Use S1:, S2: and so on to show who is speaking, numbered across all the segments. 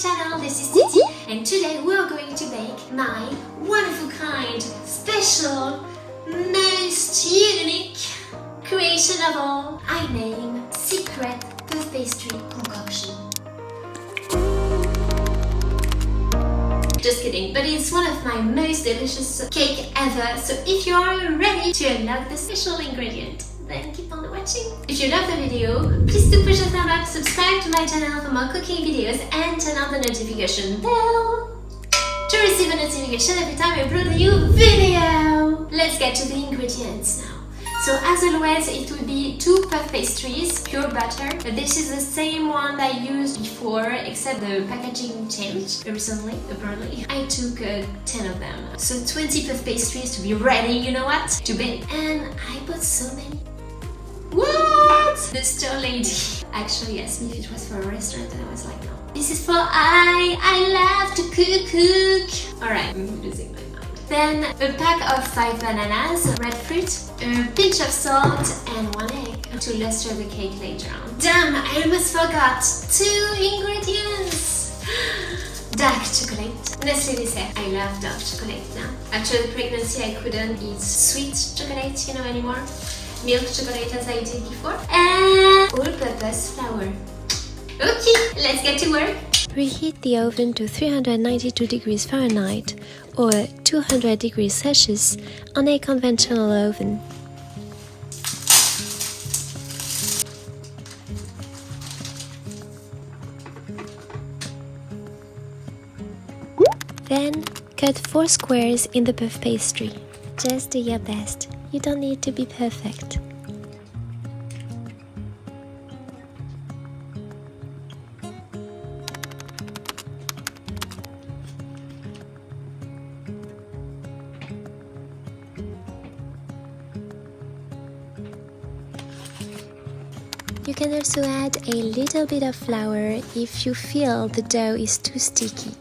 S1: channel, this is Titi and today we are going to make my one-of-a kind, special, most unique creation of all. I name secret puff pastry concoction. Just kidding, but it's one of my most delicious cake ever, so if you are ready to unlock the special ingredient, then keep on watching. If you love the video, please do push a thumb up, subscribe to my channel for more cooking videos and turn on the notification bell to receive a notification every time I upload a new video. Let's get to the ingredients now. So as always, it will be 2 puff pastries, pure butter. This is the same one that I used before, except the packaging changed recently, apparently. I took 10 of them. So 20 puff pastries to be ready, you know what, to bake. And I bought so many. What? The store lady actually asked me if it was for a restaurant and I was like, no. This is for I love to cook. Alright, I'm losing my mind. Then a pack of 5 bananas, red fruit, a pinch of salt and 1 egg to luster the cake later on. Damn, I almost forgot 2 ingredients. Dark chocolate. Nestle dessert. I love dark chocolate now. After the pregnancy I couldn't eat sweet chocolate, anymore. Milk chocolate as I did before. And all-purpose flour. Okay, let's get to work.
S2: Preheat the oven to 392 degrees Fahrenheit or 200 degrees Celsius on a conventional oven. Then cut 4 squares in the puff pastry. Just do your best. You don't need to be perfect. You can also add a little bit of flour if you feel the dough is too sticky.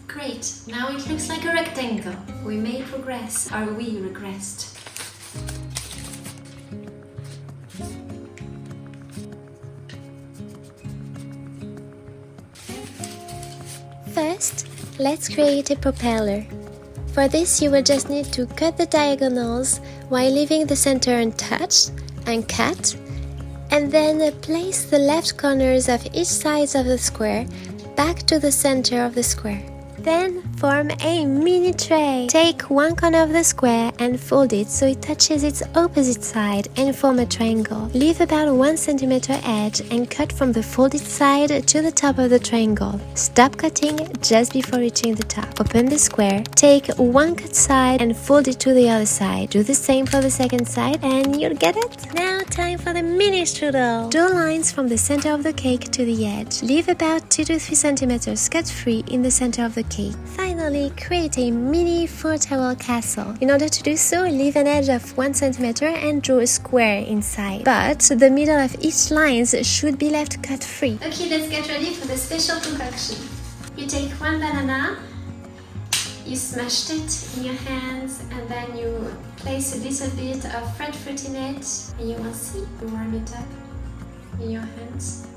S1: Great, now it looks like a rectangle. We may progress, or we regressed.
S2: First, let's create a propeller. For this you will just need to cut the diagonals while leaving the center untouched and cut, and then place the left corners of each side of the square back to the center of the square. Then form a mini tray. Take one corner of the square and fold it so it touches its opposite side and form a triangle. Leave about 1 cm edge and cut from the folded side to the top of the triangle. Stop cutting just before reaching the top. Open the square, take one cut side and fold it to the other side. Do the same for the second side and you'll get it. Now time for the mini strudel. Draw lines from the center of the cake to the edge. Leave about 2 to 3 cm cut free in the center of the cake. Finally, create a mini 4-towel castle. In order to do so, leave an edge of 1 cm and draw a square inside. But the middle of each line should be left cut free.
S1: Okay, let's get ready for the special concoction. You take 1 banana, you smashed it in your hands, and then you place a little bit of red fruit in it, and you will see, you warm it up in your hands.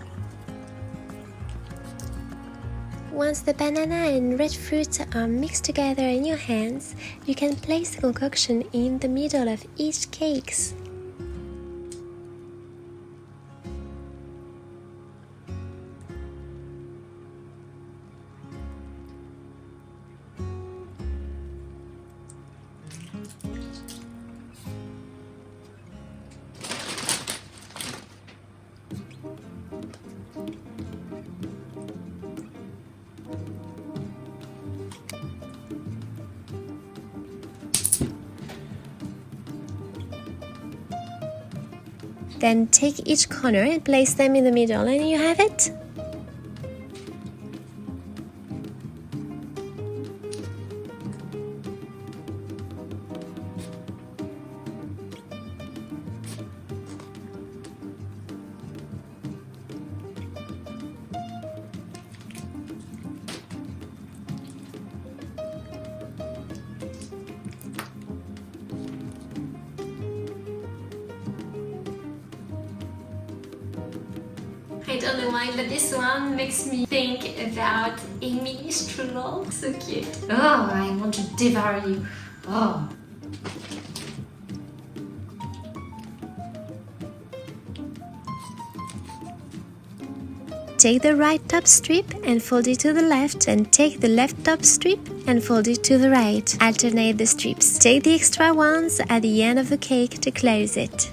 S2: Once the banana and red fruit are mixed together in your hands, you can place the concoction in the middle of each cake. Then take each corner and place them in the middle and you have it.
S1: I don't know why, but this one makes me think about a mini strudel. So cute. Oh, I want to devour you. Oh.
S2: Take the right top strip and fold it to the left, and take the left top strip and fold it to the right. Alternate the strips. Take the extra ones at the end of the cake to close it.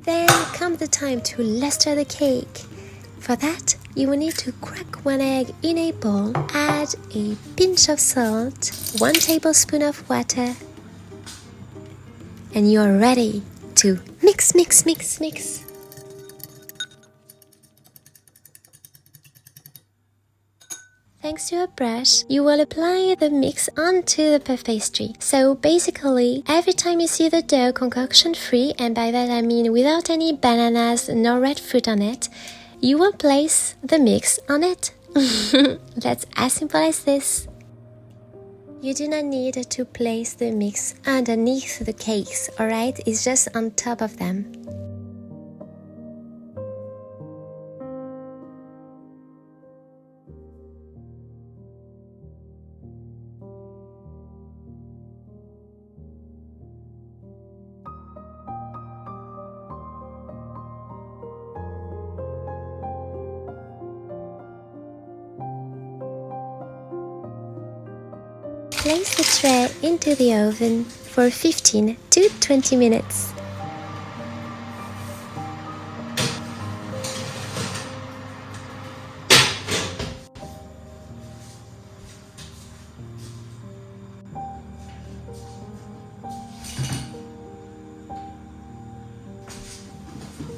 S2: Then comes the time to luster the cake. For that, you will need to crack 1 egg in a bowl, add a pinch of salt, 1 tablespoon of water, and you are ready to mix, mix, mix, mix. Thanks to a brush, you will apply the mix onto the puff pastry. So basically, every time you see the dough concoction free, and by that I mean without any bananas nor red fruit on it, you will place the mix on it. That's as simple as this. You do not need to place the mix underneath the cakes, alright? It's just on top of them. Place the tray into the oven for 15 to 20 minutes.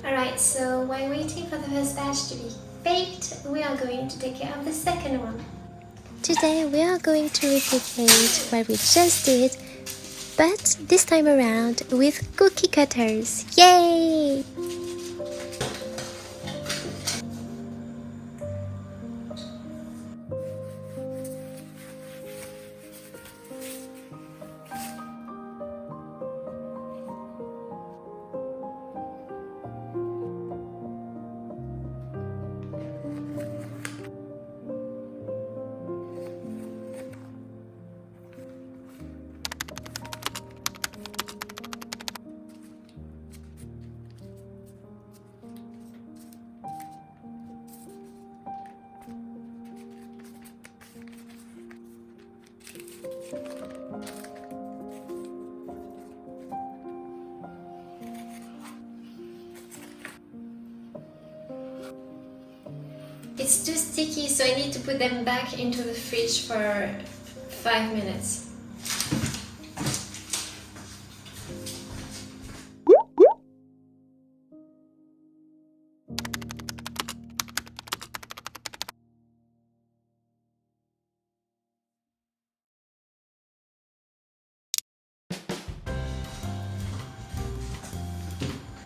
S1: Alright, so while waiting for the first batch to be baked, we are going to take care of the second one.
S2: Today we are going to replicate what we just did, but this time around with cookie cutters. Yay!
S1: It's too sticky, so I need to put them back into the fridge for 5 minutes.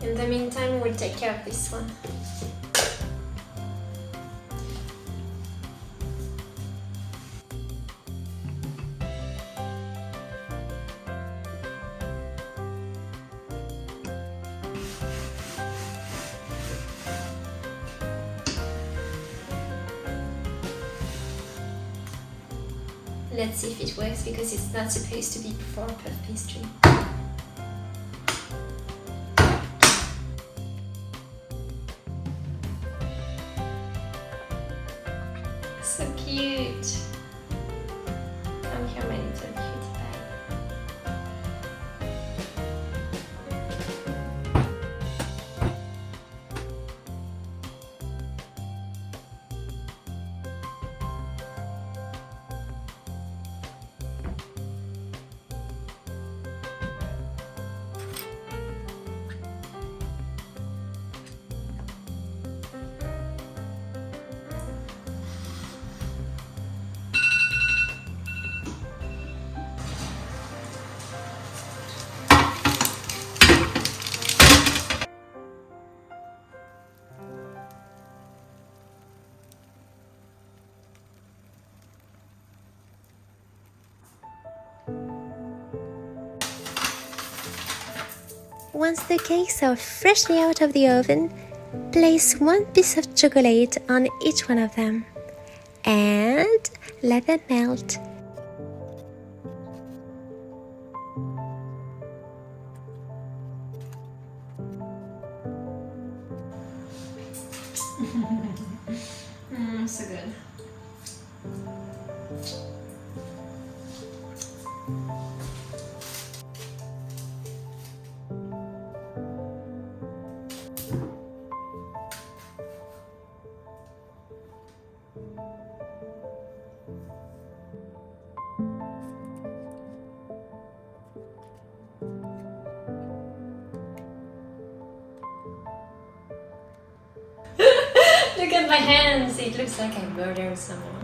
S1: In the meantime, we'll take care of this one. Let's see if it works, because it's not supposed to be before puff pastry. So cute! Come here, my little cutie pie.
S2: Once the cakes are freshly out of the oven, place one piece of chocolate on each one of them and let them melt.
S1: So good. Look at my hands, it looks like I murdered someone.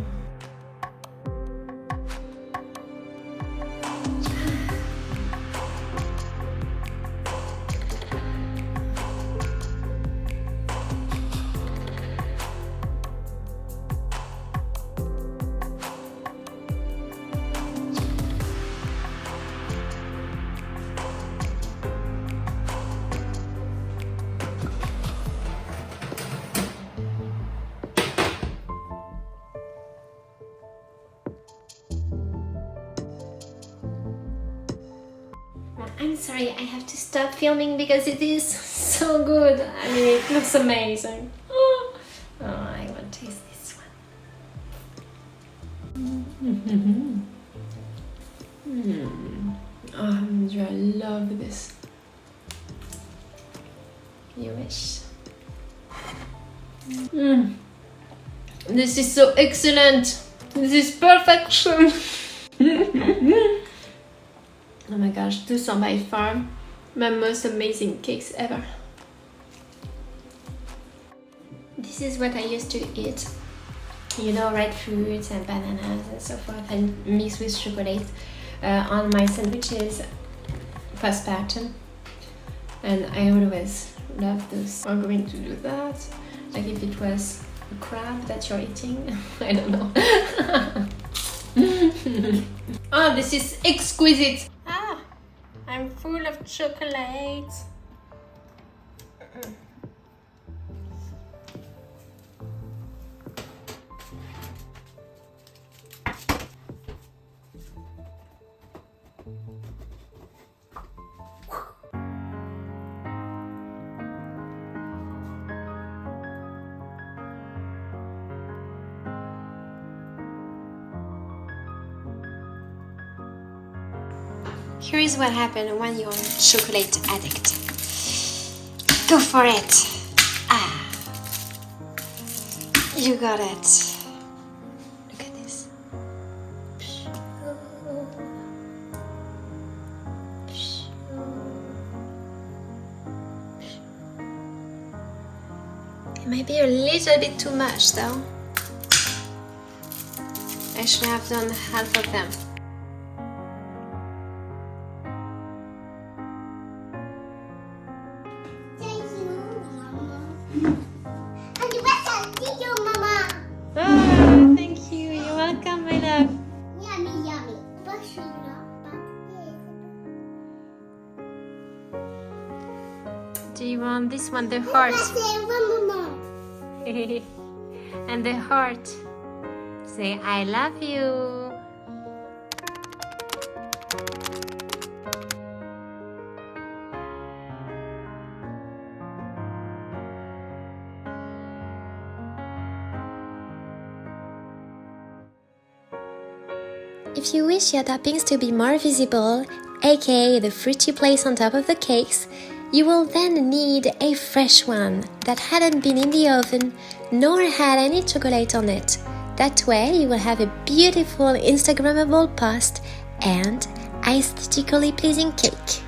S1: I'm sorry, I have to stop filming because it is so good. I mean, it looks amazing. Oh, I want to taste this one. I love this. You wish. This is so excellent. This is perfection. Oh my gosh, those are by far my most amazing cakes ever. This is what I used to eat. You know, red fruits and bananas and so forth, and mixed with chocolate on my sandwiches, postpartum. And I always loved those. I'm going to do that, like if it was a crab that you're eating. I don't know. Oh, this is exquisite. I'm full of chocolate. Here is what happens when you're a chocolate addict. Go for it! You got it. Look at this. It might be a little bit too much though. I should have done half of them. Thank you. You're welcome, my love.
S3: Yummy, yummy.
S1: Do you want this one, the heart? And the heart. Say, I love you.
S2: If you wish your toppings to be more visible, aka the fruit you place on top of the cakes, you will then need a fresh one that hadn't been in the oven nor had any chocolate on it. That way you will have a beautiful Instagrammable post and aesthetically pleasing cake.